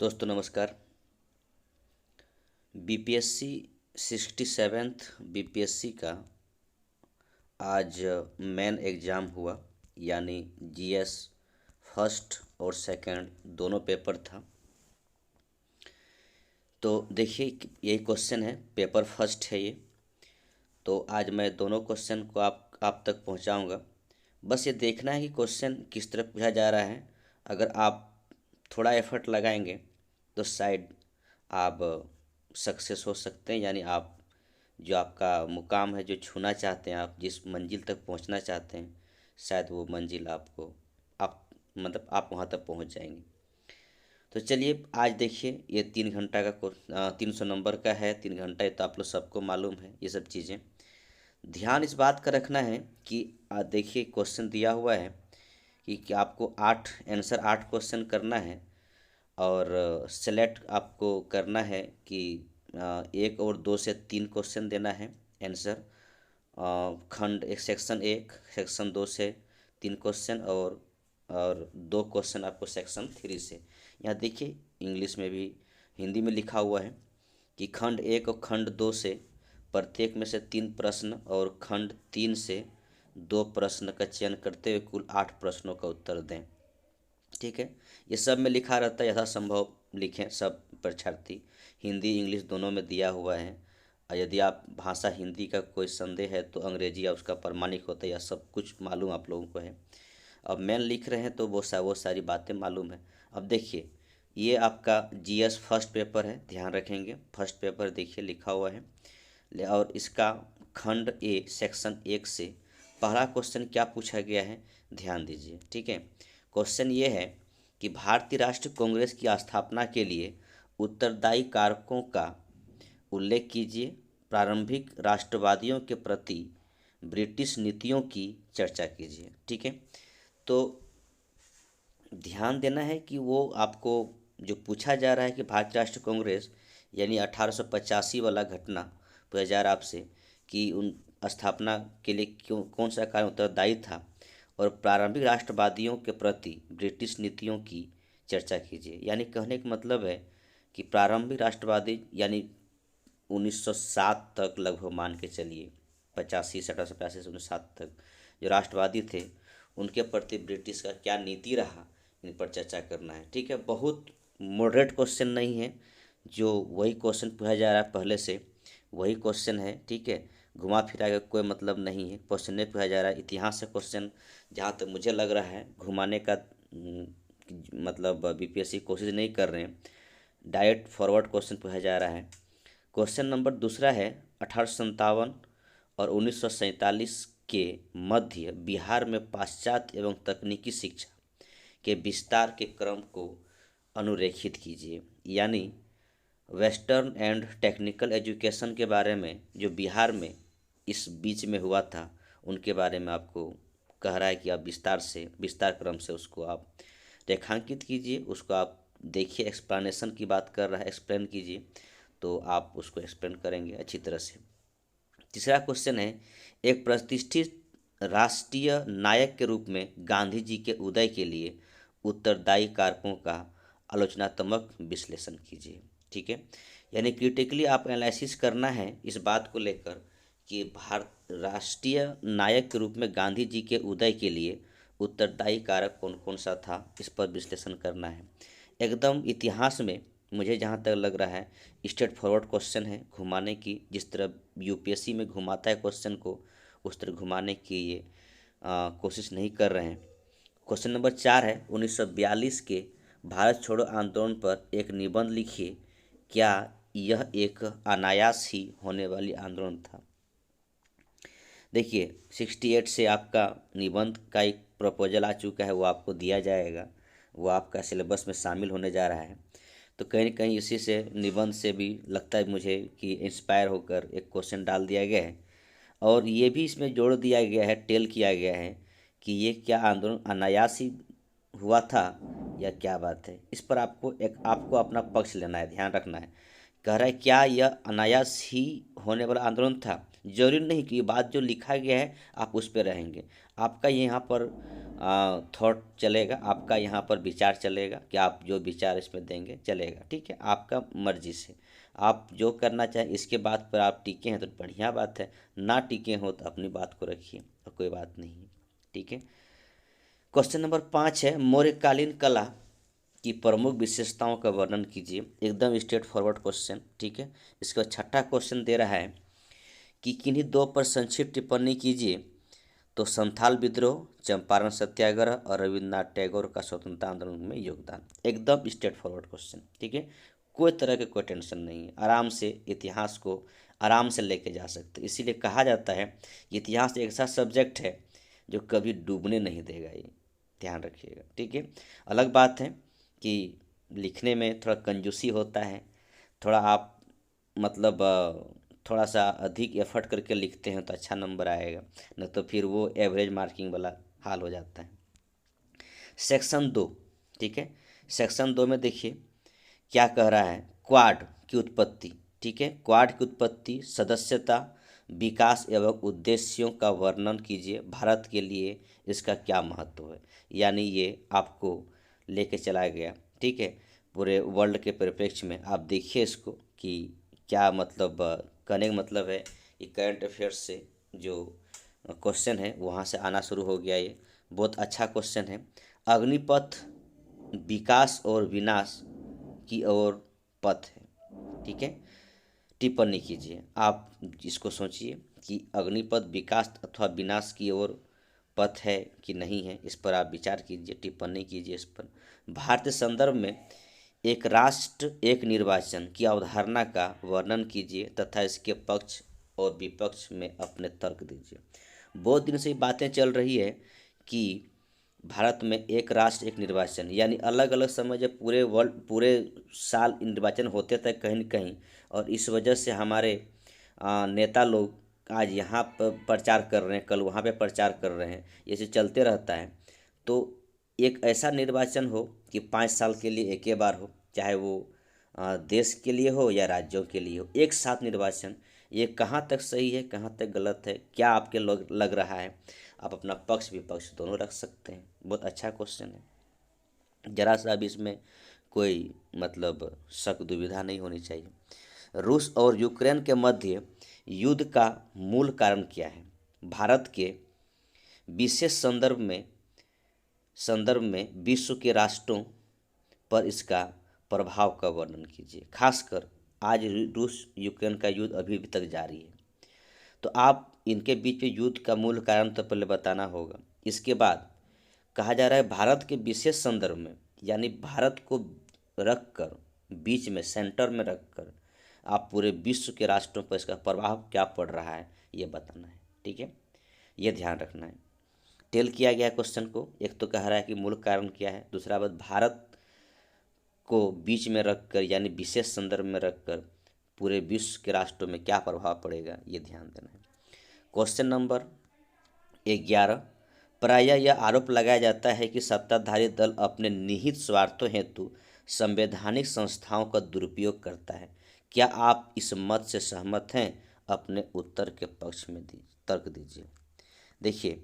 दोस्तों नमस्कार। BPSC 67th BPSC का आज मेन एग्ज़ाम हुआ, यानी जीएस फर्स्ट और सेकंड दोनों पेपर था। तो देखिए यही क्वेश्चन है, पेपर फर्स्ट है ये। तो आज मैं दोनों क्वेश्चन को आप तक पहुंचाऊंगा। बस ये देखना है कि क्वेश्चन किस तरह पूछा जा रहा है। अगर आप थोड़ा एफर्ट लगाएंगे तो शायद आप सक्सेस हो सकते हैं, यानी आप जो आपका मुकाम है, जो छूना चाहते हैं, आप जिस मंजिल तक पहुंचना चाहते हैं, शायद वो मंजिल आपको आप मतलब आप वहां तक पहुंच जाएंगे। तो चलिए आज देखिए, ये 3 घंटा का 300 नंबर का है। 3 घंटा ये तो आप लोग सबको मालूम है। ये सब चीज़ें ध्यान इस बात का रखना है कि देखिए क्वेश्चन दिया हुआ है कि आपको 8 क्वेश्चन करना है और सेलेक्ट आपको करना है कि 1 और 2 से 3 क्वेश्चन देना है आंसर। खंड एक, सेक्शन 1 सेक्शन 2 से 3 क्वेश्चन और 2 क्वेश्चन आपको सेक्शन 3 से। यहाँ देखिए इंग्लिश में भी हिंदी में लिखा हुआ है कि खंड 1 और खंड 2 से प्रत्येक में से 3 प्रश्न और खंड 3 से 2 प्रश्न का चयन करते हुए कुल 8 प्रश्नों का उत्तर दें। ठीक है, ये सब में लिखा रहता है, यथासंभव लिखें सब परीक्षार्थी। हिंदी इंग्लिश दोनों में दिया हुआ है। और यदि आप भाषा हिंदी का कोई संदेह है तो अंग्रेजी या उसका प्रमाणिक होता है, या सब कुछ मालूम आप लोगों को है। अब मेन लिख रहे हैं तो वो सारी बातें मालूम है। अब देखिए ये आपका जीएस फर्स्ट पेपर है, ध्यान रखेंगे। फर्स्ट पेपर देखिए लिखा हुआ है और इसका खंड 1 सेक्शन 1 से पहला क्वेश्चन क्या पूछा गया है, ध्यान दीजिए। ठीक है, क्वेश्चन ये है कि भारतीय राष्ट्रीय कांग्रेस की स्थापना के लिए उत्तरदायी कारकों का उल्लेख कीजिए। प्रारंभिक राष्ट्रवादियों के प्रति ब्रिटिश नीतियों की चर्चा कीजिए। ठीक है, तो ध्यान देना है कि वो आपको जो पूछा जा रहा है कि भारतीय राष्ट्रीय कांग्रेस यानी 1885 वाला घटना पूछा जा रहा आपसे कि उन स्थापना के लिए क्यों कौन सा कारण उत्तरदायी था, और प्रारंभिक राष्ट्रवादियों के प्रति ब्रिटिश नीतियों की चर्चा कीजिए। यानी कहने का मतलब है कि प्रारंभिक राष्ट्रवादी यानी 1907 तक लगभग मान के चलिए, 85 से 1885 से 1907 तक जो राष्ट्रवादी थे, उनके प्रति ब्रिटिश का क्या नीति रहा, इन पर चर्चा करना है। ठीक है, बहुत मॉडरेट क्वेश्चन नहीं है, जो वही क्वेश्चन पूछा जा रहा है पहले से वही क्वेश्चन है। ठीक है, घुमा फिरा का कोई मतलब नहीं है, क्वेश्चन नहीं पूछा जा रहा है। इतिहास से क्वेश्चन जहाँ तक मुझे लग रहा है घुमाने का मतलब बीपीएससी कोशिश नहीं कर रहे हैं, डायरेक्ट फॉरवर्ड क्वेश्चन पूछा जा रहा है। क्वेश्चन नंबर दूसरा है 1857 और 1947 के मध्य बिहार में पाश्चात्य एवं तकनीकी शिक्षा के विस्तार के क्रम को अनुरेखित कीजिए। यानी वेस्टर्न एंड टेक्निकल एजुकेशन के बारे में जो बिहार में इस बीच में हुआ था, उनके बारे में आपको कह रहा है कि आप विस्तार क्रम से उसको आप रेखांकित कीजिए, उसको आप देखिए। एक्सप्लेनेशन की बात कर रहा है, एक्सप्लेन कीजिए, तो आप उसको एक्सप्लेन करेंगे अच्छी तरह से। तीसरा क्वेश्चन है, एक प्रतिष्ठित राष्ट्रीय नायक के रूप में गांधी जी के उदय के लिए उत्तरदायी कारकों का आलोचनात्मक विश्लेषण कीजिए। ठीक है, यानी क्रिटिकली आप एनालिसिस करना है इस बात को लेकर कि भारत राष्ट्रीय नायक के रूप में गांधी जी के उदय के लिए उत्तरदायी कारक कौन कौन सा था, इस पर विश्लेषण करना है। एकदम इतिहास में मुझे जहाँ तक लग रहा है स्ट्रेट फॉरवर्ड क्वेश्चन है, घुमाने की जिस तरह यूपीएससी में घुमाता है क्वेश्चन को, उस तरह घुमाने की ये कोशिश नहीं कर रहे हैं। क्वेश्चन नंबर 4 है, 1942 के भारत छोड़ो आंदोलन पर एक निबंध लिखिए। क्या यह एक अनायास ही होने वाली आंदोलन था? देखिए 68 से आपका निबंध का एक प्रपोजल आ चुका है, वो आपको दिया जाएगा, वो आपका सिलेबस में शामिल होने जा रहा है। तो कहीं न कहीं इसी से निबंध से भी लगता है मुझे कि इंस्पायर होकर एक क्वेश्चन डाल दिया गया है, और ये भी इसमें जोड़ दिया गया है, टेल किया गया है कि ये क्या आंदोलन अनायास ही हुआ था या क्या बात है। इस पर आपको आपको अपना पक्ष लेना है, ध्यान रखना है। कह रहा है क्या यह अनायास ही होने वाला आंदोलन था। जरूरी नहीं कि ये बात जो लिखा गया है आप उस पर रहेंगे, आपका यहाँ पर थॉट चलेगा, आपका यहाँ पर विचार चलेगा कि आप जो विचार इसमें देंगे चलेगा, ठीक है, आपका मर्जी से आप जो करना चाहें। इसके बात पर आप टिके हैं तो बढ़िया बात है, ना टिके हो तो अपनी बात को रखिए और कोई बात नहीं है, ठीक है। क्वेश्चन नंबर 5 है, मौर्यकालीन कला की प्रमुख विशेषताओं का वर्णन कीजिए। एकदम स्ट्रेट फॉरवर्ड क्वेश्चन, ठीक है। इसका छठा क्वेश्चन दे रहा है कि किन्हीं दो पर संक्षिप्त टिप्पणी कीजिए। तो संथाल विद्रोह, चंपारण सत्याग्रह और रविन्द्रनाथ टैगोर का स्वतंत्रता आंदोलन में योगदान। एकदम स्ट्रेट फॉरवर्ड क्वेश्चन, ठीक है, कोई तरह के कोई टेंशन नहीं है, आराम से इतिहास को आराम से लेके जा सकते। इसीलिए कहा जाता है इतिहास एक ऐसा सब्जेक्ट है जो कभी डूबने नहीं देगा, ये ध्यान रखिएगा, ठीक है। अलग बात है कि लिखने में थोड़ा कंजूसी होता है, थोड़ा आप मतलब थोड़ा सा अधिक एफर्ट करके लिखते हैं तो अच्छा नंबर आएगा, नहीं तो फिर वो एवरेज मार्किंग वाला हाल हो जाता है। सेक्शन 2, ठीक है, सेक्शन 2 में देखिए क्या कह रहा है, क्वाड की उत्पत्ति, ठीक है, क्वाड की उत्पत्ति, सदस्यता, विकास एवं उद्देश्यों का वर्णन कीजिए, भारत के लिए इसका क्या महत्व है। यानी ये आपको लेके चला गया, ठीक है, पूरे वर्ल्ड के परिप्रेक्ष्य में आप देखिए इसको कि क्या मतलब कहने का मतलब है कि करंट अफेयर्स से जो क्वेश्चन है वहाँ से आना शुरू हो गया। ये बहुत अच्छा क्वेश्चन है। अग्निपथ विकास और विनाश की ओर पथ है, ठीक है, टिप्पणी कीजिए। आप इसको सोचिए कि अग्निपथ विकास अथवा विनाश की ओर पथ है कि नहीं है, इस पर आप विचार कीजिए, टिप्पणी कीजिए इस पर। भारतीय संदर्भ में एक राष्ट्र एक निर्वाचन की अवधारणा का वर्णन कीजिए तथा इसके पक्ष और विपक्ष में अपने तर्क दीजिए। बहुत दिन से ये बातें चल रही है कि भारत में एक राष्ट्र एक निर्वाचन, यानी अलग अलग समय जब पूरे वर्ल्ड पूरे साल निर्वाचन होते थे कहीं न कहीं, और इस वजह से हमारे नेता लोग आज यहाँ पर प्रचार कर रहे हैं, कल वहाँ पे प्रचार कर रहे हैं, ऐसे चलते रहता है। तो एक ऐसा निर्वाचन हो कि 5 साल के लिए एक ही बार हो, चाहे वो देश के लिए हो या राज्यों के लिए हो, एक साथ निर्वाचन। ये कहाँ तक सही है, कहाँ तक गलत है, क्या आपके लग रहा है, आप अपना पक्ष विपक्ष दोनों रख सकते हैं। बहुत अच्छा क्वेश्चन है, जरा सा भी इसमें कोई मतलब शक दुविधा नहीं होनी चाहिए। रूस और यूक्रेन के मध्य युद्ध का मूल कारण क्या है। भारत के विशेष संदर्भ में विश्व के राष्ट्रों पर इसका प्रभाव का वर्णन कीजिए। खासकर आज रूस यूक्रेन का युद्ध अभी भी तक जारी है, तो आप इनके बीच में युद्ध का मूल कारण तो पहले बताना होगा। इसके बाद कहा जा रहा है भारत के विशेष संदर्भ में, यानी भारत को रख कर बीच में सेंटर में रख कर आप पूरे विश्व के राष्ट्रों पर इसका प्रभाव क्या पड़ रहा है ये बताना है, ठीक है, ये ध्यान रखना है। टेल किया गया क्वेश्चन को, एक तो कह रहा है कि मूल कारण क्या है, दूसरा बात भारत को बीच में रखकर यानी विशेष संदर्भ में रखकर पूरे विश्व के राष्ट्रों में क्या प्रभाव पड़ेगा ये ध्यान देना है। क्वेश्चन नंबर 11, प्रायः यह आरोप लगाया जाता है कि सत्ताधारी दल अपने निहित स्वार्थों हेतु संवैधानिक संस्थाओं का दुरुपयोग करता है। क्या आप इस मत से सहमत हैं? अपने उत्तर के पक्ष में तर्क दीजिए। देखिए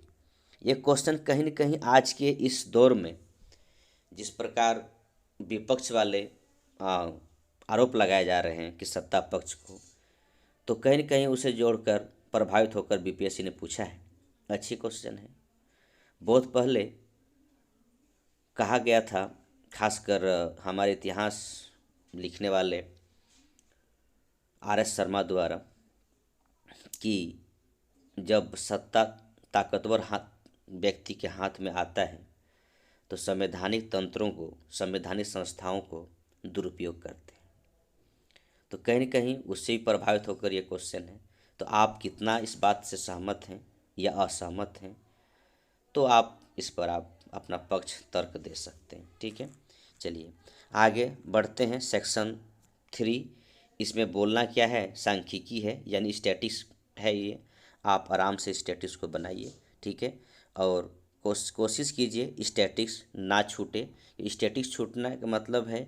ये क्वेश्चन कहीं न कहीं आज के इस दौर में जिस प्रकार विपक्ष वाले आरोप लगाए जा रहे हैं कि सत्ता पक्ष को, तो कहीं न कहीं उसे जोड़कर प्रभावित होकर बीपीएससी ने पूछा है। अच्छी क्वेश्चन है। बहुत पहले कहा गया था, खासकर हमारे इतिहास लिखने वाले आर.एस. शर्मा द्वारा, कि जब सत्ता ताकतवर व्यक्ति के हाथ में आता है तो संवैधानिक तंत्रों को, संवैधानिक संस्थाओं को दुरुपयोग करते हैं। तो कहीं न कहीं उससे भी प्रभावित होकर ये क्वेश्चन है। तो आप कितना इस बात से सहमत हैं या असहमत हैं, तो आप इस पर आप अपना पक्ष तर्क दे सकते हैं, ठीक है। चलिए आगे बढ़ते हैं। सेक्शन 3, इसमें बोलना क्या है, सांख्यिकी है यानी स्टैटिक्स है। ये आप आराम से स्टैटिक्स को बनाइए, ठीक है, और कोशिश कीजिए स्टैटिक्स ना छूटे। स्टैटिक्स छूटने का मतलब है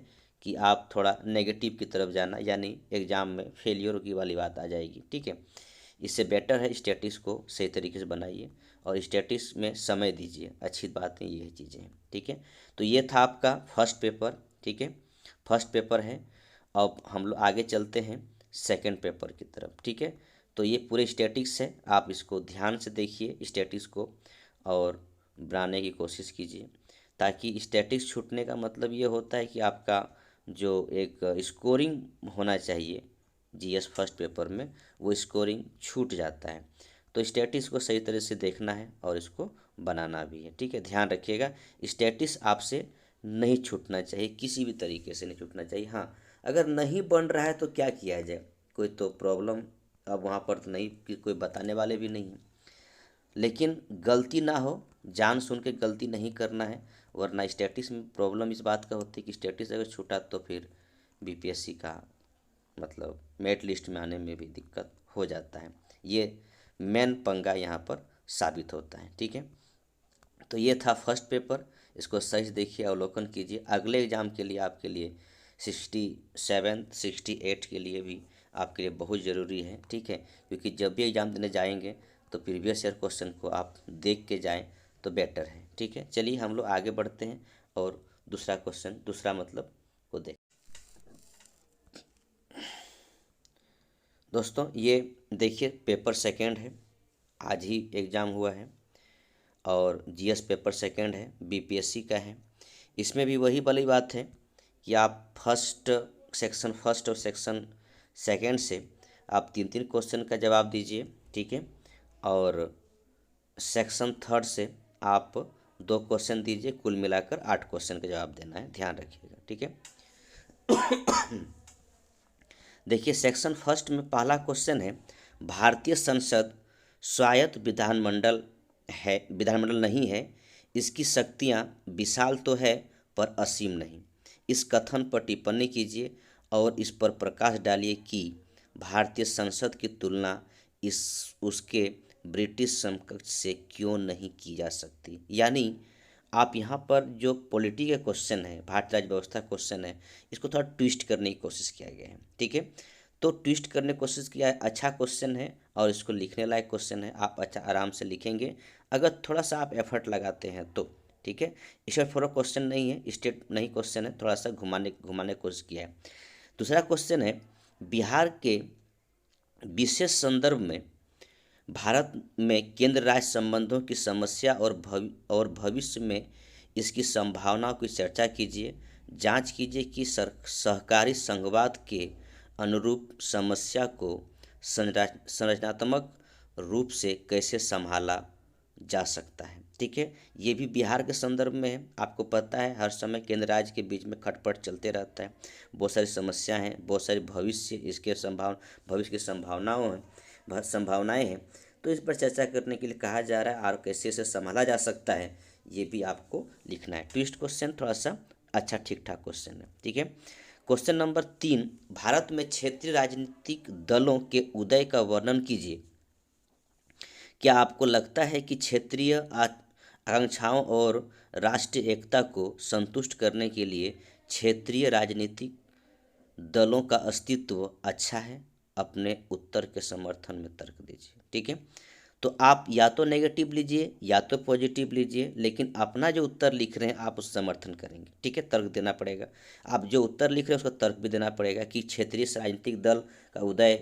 कि आप थोड़ा नेगेटिव की तरफ जाना, यानी एग्ज़ाम में फेलियर की वाली बात आ जाएगी। ठीक है, इससे बेटर है स्टैटिस को सही तरीके से बनाइए और स्टैटिस में समय दीजिए। अच्छी बातें ये चीज़ें हैं। ठीक है, तो ये था आपका फर्स्ट पेपर। ठीक है, फर्स्ट पेपर है। अब हम लोग आगे चलते हैं सेकंड पेपर की तरफ। ठीक है, तो ये पूरे स्टैटिक्स है, आप इसको ध्यान से देखिए स्टैटिक्स को और बनाने की कोशिश कीजिए, ताकि स्टैटिक्स छूटने का मतलब ये होता है कि आपका जो एक स्कोरिंग होना चाहिए जीएस फर्स्ट पेपर में, वो स्कोरिंग छूट जाता है। तो स्टैटिक्स को सही तरह से देखना है और इसको बनाना भी है। ठीक है, ध्यान रखिएगा स्टैटिक्स आपसे नहीं छूटना चाहिए, किसी भी तरीके से नहीं छूटना चाहिए। हाँ, अगर नहीं बन रहा है तो क्या किया जाए, कोई तो प्रॉब्लम अब वहाँ पर तो नहीं कि कोई बताने वाले भी नहीं है, लेकिन गलती ना हो, जान सुन के गलती नहीं करना है। वरना स्टैटिक्स में प्रॉब्लम इस बात का होती है कि स्टैटिक्स अगर छूटा तो फिर बीपीएससी का मतलब मेरिट लिस्ट में आने में भी दिक्कत हो जाता है। ये मेन पंगा यहाँ पर साबित होता है। ठीक है, तो ये था फर्स्ट पेपर, इसको सही से देखिए, अवलोकन कीजिए। अगले एग्ज़ाम के लिए आपके लिए 67 68 के लिए भी आपके लिए बहुत ज़रूरी है। ठीक है, क्योंकि जब भी एग्ज़ाम देने जाएंगे तो प्रीवियस ईयर क्वेश्चन को आप देख के जाएं तो बेटर है। ठीक है, चलिए हम लोग आगे बढ़ते हैं और दूसरा क्वेश्चन, दूसरा मतलब को देख। दोस्तों ये देखिए पेपर सेकेंड है, आज ही एग्ज़ाम हुआ है और जीएस पेपर सेकेंड है, बीपीएससी का है। इसमें भी वही वाली बात है कि आप सेक्शन फर्स्ट और सेक्शन सेकेंड से आप 3-3 क्वेश्चन का जवाब दीजिए। ठीक है, और सेक्शन थर्ड से आप 2 क्वेश्चन दीजिए, कुल मिलाकर 8 क्वेश्चन का जवाब देना है, ध्यान रखिएगा। ठीक है, देखिए सेक्शन फर्स्ट में पहला क्वेश्चन है, भारतीय संसद स्वायत्त विधानमंडल है, विधानमंडल नहीं है, इसकी शक्तियां विशाल तो है पर असीम नहीं। इस कथन पर टिप्पणी कीजिए और इस पर प्रकाश डालिए कि भारतीय संसद की तुलना इस उसके ब्रिटिश समकक्ष से क्यों नहीं की जा सकती। यानी आप यहाँ पर जो पॉलिटी का क्वेश्चन है, भारतीय राज्य व्यवस्था क्वेश्चन है, इसको थोड़ा ट्विस्ट करने की कोशिश किया गया है। ठीक है, तो ट्विस्ट करने की कोशिश किया है, अच्छा क्वेश्चन है और इसको लिखने लायक क्वेश्चन है, आप अच्छा आराम से लिखेंगे अगर थोड़ा सा आप एफर्ट लगाते हैं तो। ठीक है, इसमें थोड़ा क्वेश्चन नहीं है, स्टेट नहीं क्वेश्चन है, थोड़ा सा घुमाने घुमाने की कोशिश किया है। दूसरा क्वेश्चन है, बिहार के विशेष संदर्भ में भारत में केंद्र राज्य संबंधों की समस्या और भविष्य में इसकी संभावनाओं की चर्चा कीजिए। जांच कीजिए कि सहकारी संघवाद के अनुरूप समस्या को संरचनात्मक रूप से कैसे संभाला जा सकता है। ठीक है, ये भी बिहार के संदर्भ में है। आपको पता है हर समय केंद्र राज्य के बीच में खटपट चलते रहता है, बहुत सारी समस्या हैं, बहुत सारी भविष्य की संभावनाएं हैं। तो इस पर चर्चा करने के लिए कहा जा रहा है और कैसे इसे संभाला जा सकता है ये भी आपको लिखना है। ट्विस्ट क्वेश्चन थोड़ा सा अच्छा ठीक ठाक क्वेश्चन है। ठीक है, क्वेश्चन नंबर 3, भारत में क्षेत्रीय राजनीतिक दलों के उदय का वर्णन कीजिए। क्या आपको लगता है कि क्षेत्रीय आकांक्षाओं और राष्ट्रीय एकता को संतुष्ट करने के लिए क्षेत्रीय राजनीतिक दलों का अस्तित्व अच्छा है? अपने उत्तर के समर्थन में तर्क दीजिए। ठीक है, तो आप या तो नेगेटिव लीजिए या तो पॉजिटिव लीजिए, लेकिन अपना जो उत्तर लिख रहे हैं आप उस समर्थन करेंगे। ठीक है, तर्क देना पड़ेगा। आप जो उत्तर लिख रहे हैं उसका तर्क भी देना पड़ेगा कि क्षेत्रीय राजनीतिक दल का उदय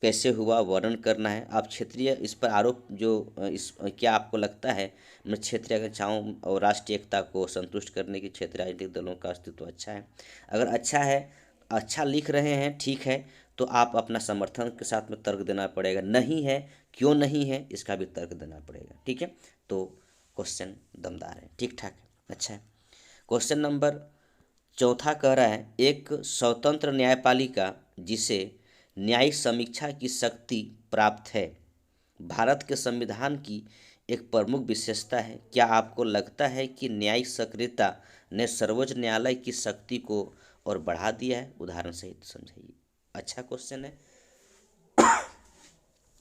कैसे हुआ, वर्णन करना है। आप क्षेत्रीय इस पर आरोप जो इस क्या आपको लगता है मैं क्षेत्रीय आकांक्षाओं और राष्ट्रीय एकता को संतुष्ट करने की क्षेत्रीय राजनीतिक दलों का अस्तित्व अच्छा है? अगर अच्छा है, अच्छा लिख रहे हैं, ठीक है, तो आप अपना समर्थन के साथ में तर्क देना पड़ेगा। नहीं है, क्यों नहीं है, इसका भी तर्क देना पड़ेगा। ठीक है, तो क्वेश्चन दमदार है, ठीक ठाक है, अच्छा है। क्वेश्चन नंबर चौथा कह रहा है, एक स्वतंत्र न्यायपालिका जिसे न्यायिक समीक्षा की शक्ति प्राप्त है भारत के संविधान की एक प्रमुख विशेषता है। क्या आपको लगता है कि न्यायिक सक्रियता ने सर्वोच्च न्यायालय की शक्ति को और बढ़ा दिया है? उदाहरण सहित समझाइए। अच्छा क्वेश्चन है,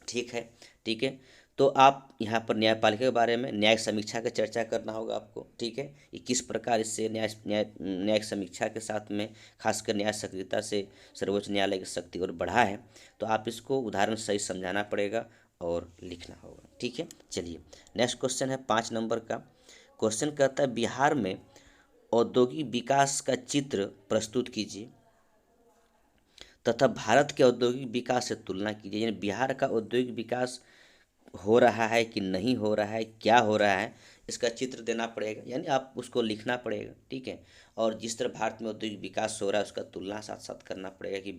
ठीक है, ठीक है। तो आप यहाँ पर न्यायपालिका के बारे में न्यायिक समीक्षा की चर्चा करना होगा आपको, ठीक है। ये किस प्रकार इससे न्यायिक समीक्षा के साथ में खासकर न्याय सक्रियता से सर्वोच्च न्यायालय की शक्ति और बढ़ा है, तो आप इसको उदाहरण सही समझाना पड़ेगा और लिखना होगा, ठीक है। चलिए नेक्स्ट क्वेश्चन है 5 नंबर का। क्वेश्चन कहता है बिहार में औद्योगिक विकास का चित्र प्रस्तुत कीजिए तथा भारत के औद्योगिक विकास से तुलना कीजिए। यानी बिहार का औद्योगिक विकास हो रहा है कि नहीं हो रहा है, क्या हो रहा है, इसका चित्र देना पड़ेगा, यानी आप उसको लिखना पड़ेगा, ठीक है। और जिस तरह भारत में औद्योगिक विकास हो रहा है उसका तुलना साथ साथ करना पड़ेगा कि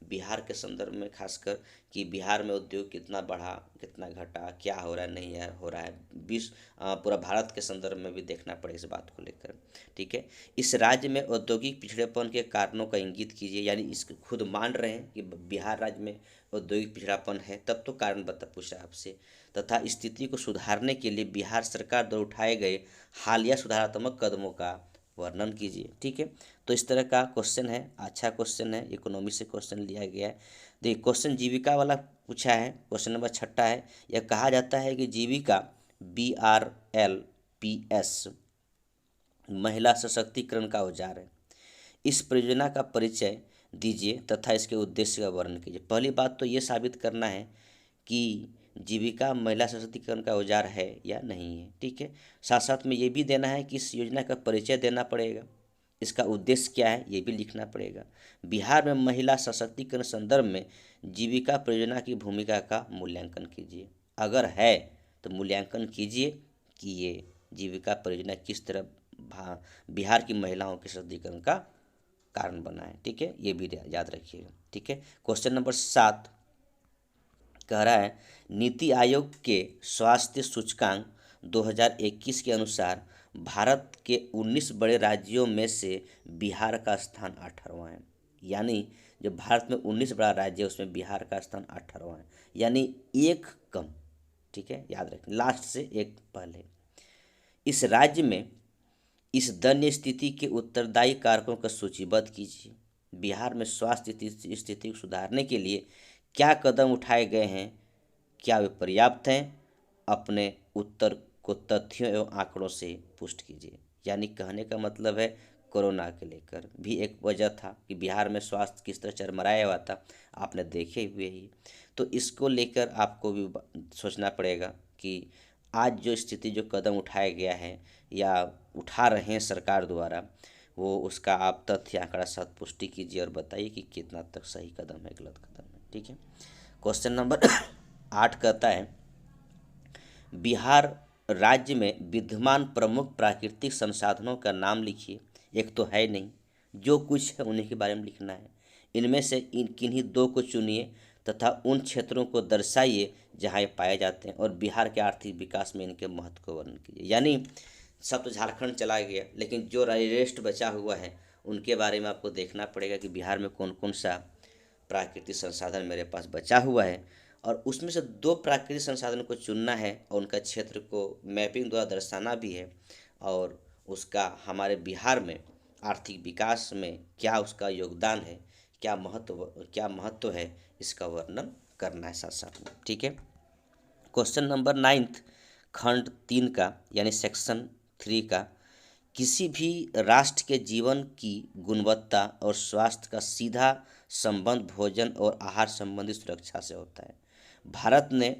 बिहार के संदर्भ में खासकर कि बिहार में उद्योग कितना बढ़ा, कितना घटा, क्या हो रहा है, नहीं है हो रहा है, पूरा भारत के संदर्भ में भी देखना पड़ेगा इस बात को लेकर, ठीक है। इस राज्य में औद्योगिक पिछड़ेपन के कारणों का इंगित कीजिए। यानी इसको खुद मान रहे हैं कि बिहार राज्य में औद्योगिक पिछड़ापन है, तब तो कारण पूछा आपसे। तथा स्थिति को सुधारने के लिए बिहार सरकार द्वारा उठाए गए हालिया सुधारात्मक कदमों का वर्णन कीजिए, ठीक है। तो इस तरह का क्वेश्चन है, अच्छा क्वेश्चन है, इकोनॉमी से क्वेश्चन लिया गया है। देखिए क्वेश्चन जीविका वाला पूछा है, क्वेश्चन नंबर 6 है। यह कहा जाता है कि जीविका BRLPS महिला सशक्तिकरण का औजार है। इस परियोजना का परिचय दीजिए तथा इसके उद्देश्य का वर्णन कीजिए। पहली बात तो ये साबित करना है कि जीविका महिला सशक्तिकरण का औजार है या नहीं है, ठीक है। साथ साथ में ये भी देना है कि इस योजना का परिचय देना पड़ेगा, इसका उद्देश्य क्या है ये भी लिखना पड़ेगा। बिहार में महिला सशक्तिकरण संदर्भ में जीविका परियोजना की भूमिका का मूल्यांकन कीजिए। अगर है तो मूल्यांकन कीजिए कि ये जीविका परियोजना किस तरह बिहार की महिलाओं के सशक्तिकरण का कारण बना है, ठीक है, ये भी याद रखिएगा, ठीक है। क्वेश्चन नंबर 7 कह रहा है नीति आयोग के स्वास्थ्य सूचकांक 2021 के अनुसार भारत के 19 बड़े राज्यों में से बिहार का स्थान 18वां है। यानी जो भारत में 19 बड़ा राज्य है उसमें बिहार का स्थान 18वां है, यानी एक कम, ठीक है, याद रखें लास्ट से एक पहले। इस राज्य में इस दयनीय स्थिति के उत्तरदायी कारकों को सूचीबद्ध कीजिए। बिहार में स्वास्थ्य स्थिति को सुधारने के लिए क्या कदम उठाए गए हैं, क्या वे पर्याप्त हैं, अपने उत्तर को तथ्यों एवं आंकड़ों से पुष्ट कीजिए। यानी कहने का मतलब है कोरोना के लेकर भी एक वजह था कि बिहार में स्वास्थ्य किस तरह चरमराया हुआ था, आपने देखे हुए ही। तो इसको लेकर आपको भी सोचना पड़ेगा कि आज जो स्थिति जो कदम उठाया गया है या उठा रहे हैं सरकार द्वारा, वो उसका आप तथ्य आंकड़ा साथ पुष्टि कीजिए और बताइए कि कितना तक सही कदम है, गलत कदम है, ठीक है। क्वेश्चन नंबर 8 कहता है बिहार राज्य में विद्यमान प्रमुख प्राकृतिक संसाधनों का नाम लिखिए। एक तो है नहीं, जो कुछ है उन्हीं के बारे में लिखना है। इनमें से किन्हीं 2 को चुनिए तथा उन क्षेत्रों को दर्शाइए जहाँ ये पाए जाते हैं और बिहार के आर्थिक विकास में इनके महत्व को वर्णन कीजिए। यानी सब तो झारखंड चला गया, लेकिन जो रेस्ट बचा हुआ है उनके बारे में आपको देखना पड़ेगा कि बिहार में कौन कौन सा प्राकृतिक संसाधन मेरे पास बचा हुआ है, और उसमें से 2 प्राकृतिक संसाधन को चुनना है और उनका क्षेत्र को मैपिंग द्वारा दर्शाना भी है, और उसका हमारे बिहार में आर्थिक विकास में क्या उसका योगदान है, क्या महत्व है, इसका वर्णन करना है साथ साथ में, ठीक है। क्वेश्चन नंबर 9 खंड 3 का यानी सेक्शन 3 का किसी भी राष्ट्र के जीवन की गुणवत्ता और स्वास्थ्य का सीधा संबंध भोजन और आहार संबंधी सुरक्षा से होता है। भारत ने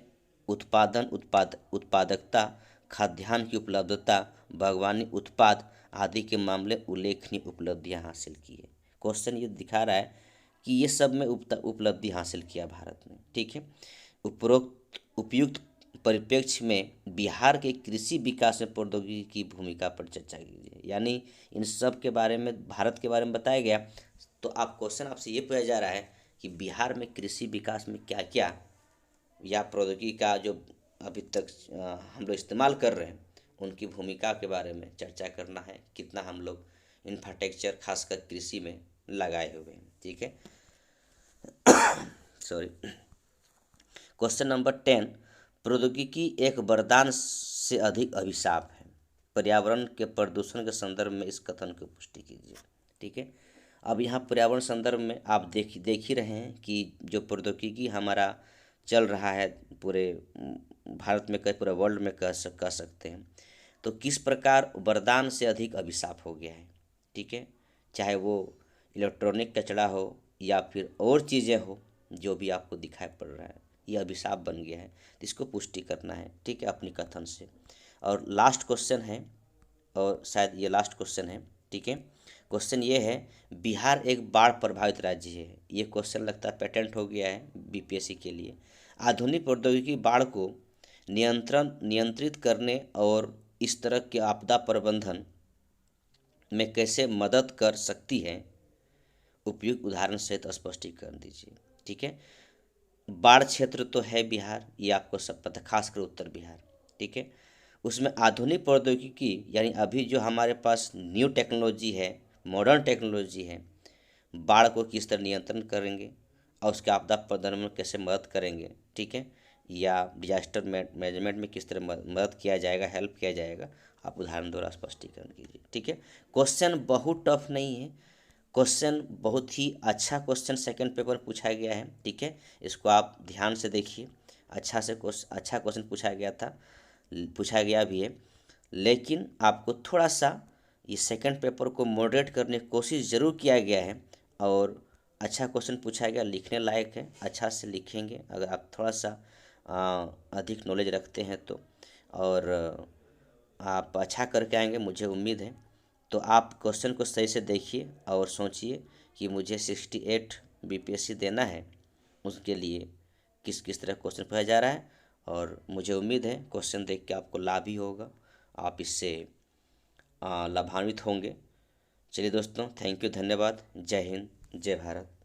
उत्पादकता, खाद्यान्न की उपलब्धता, बागवानी उत्पाद आदि के मामले उल्लेखनीय उपलब्धियां हासिल की है। क्वेश्चन ये दिखा रहा है कि ये सब में उपलब्धि हासिल किया भारत ने, ठीक है। उपयुक्त परिप्रेक्ष्य में बिहार के कृषि विकास में प्रौद्योगिकी की भूमिका पर चर्चा कीजिए। यानी इन सब के बारे में, भारत के बारे में बताया गया, तो आप क्वेश्चन आपसे ये पूछा जा रहा है कि बिहार में कृषि विकास में क्या क्या या प्रौद्योगिकी का जो अभी तक हम लोग इस्तेमाल कर रहे हैं उनकी भूमिका के बारे में चर्चा करना है, कितना हम लोग इंफ्रास्ट्रक्चर खासकर कृषि में लगाए हुए हैं, ठीक है। सॉरी। क्वेश्चन नंबर 10 प्रौद्योगिकी एक वरदान से अधिक अभिशाप है। पर्यावरण के प्रदूषण के संदर्भ में इस कथन की पुष्टि कीजिए, ठीक है। अब यहाँ पर्यावरण संदर्भ में आप देख ही रहे हैं कि जो प्रौद्योगिकी हमारा चल रहा है पूरे भारत में, कई पूरे वर्ल्ड में कह सकते हैं। तो किस प्रकार वरदान से अधिक अभिशाप हो गया है, ठीक है। चाहे वो इलेक्ट्रॉनिक कचरा हो या फिर और चीज़ें हो, जो भी आपको दिखाई पड़ रहा है ये अभिशाप बन गया है, तो इसको पुष्टि करना है, ठीक है, अपनी कथन से। और लास्ट क्वेश्चन है, और शायद ये लास्ट क्वेश्चन है, ठीक है। क्वेश्चन ये है, बिहार एक बाढ़ प्रभावित राज्य है। ये क्वेश्चन लगता है पेटेंट हो गया है बीपीएससी के लिए। आधुनिक प्रौद्योगिकी बाढ़ को नियंत्रित करने और इस तरह के आपदा प्रबंधन में कैसे मदद कर सकती है, उपयुक्त उदाहरण सहित स्पष्टीकरण दीजिए, ठीक है। बाढ़ क्षेत्र तो है बिहार, ये आपको सब पता, खासकर उत्तर बिहार, ठीक है। उसमें आधुनिक प्रौद्योगिकी यानी अभी जो हमारे पास न्यू टेक्नोलॉजी है, मॉडर्न टेक्नोलॉजी है, बाढ़ को किस तरह नियंत्रण करेंगे और उसके आपदा प्रबंधन में कैसे मदद करेंगे, ठीक है, या डिजास्टर मैनेजमेंट में किस तरह मदद किया जाएगा, हेल्प किया जाएगा, आप उदाहरण द्वारा स्पष्टीकरण कीजिए, ठीक है। क्वेश्चन बहुत टफ नहीं है, क्वेश्चन बहुत ही अच्छा क्वेश्चन सेकंड पेपर पूछा गया है, ठीक है। इसको आप ध्यान से देखिए, अच्छा क्वेश्चन पूछा गया भी है। लेकिन आपको थोड़ा सा ये सेकंड पेपर को मॉडरेट करने की कोशिश ज़रूर किया गया है, और अच्छा क्वेश्चन पूछा गया, लिखने लायक है, अच्छा से लिखेंगे अगर आप थोड़ा सा अधिक नॉलेज रखते हैं तो, और आप अच्छा करके आएंगे मुझे उम्मीद है। तो आप क्वेश्चन को सही से देखिए और सोचिए कि मुझे 68 बीपीएससी देना है, उसके लिए किस किस तरह क्वेश्चन पूछा जा रहा है, और मुझे उम्मीद है क्वेश्चन देख के आपको लाभ ही होगा, आप इससे लाभान्वित होंगे। चलिए दोस्तों, थैंक यू, धन्यवाद, जय हिंद, जय भारत।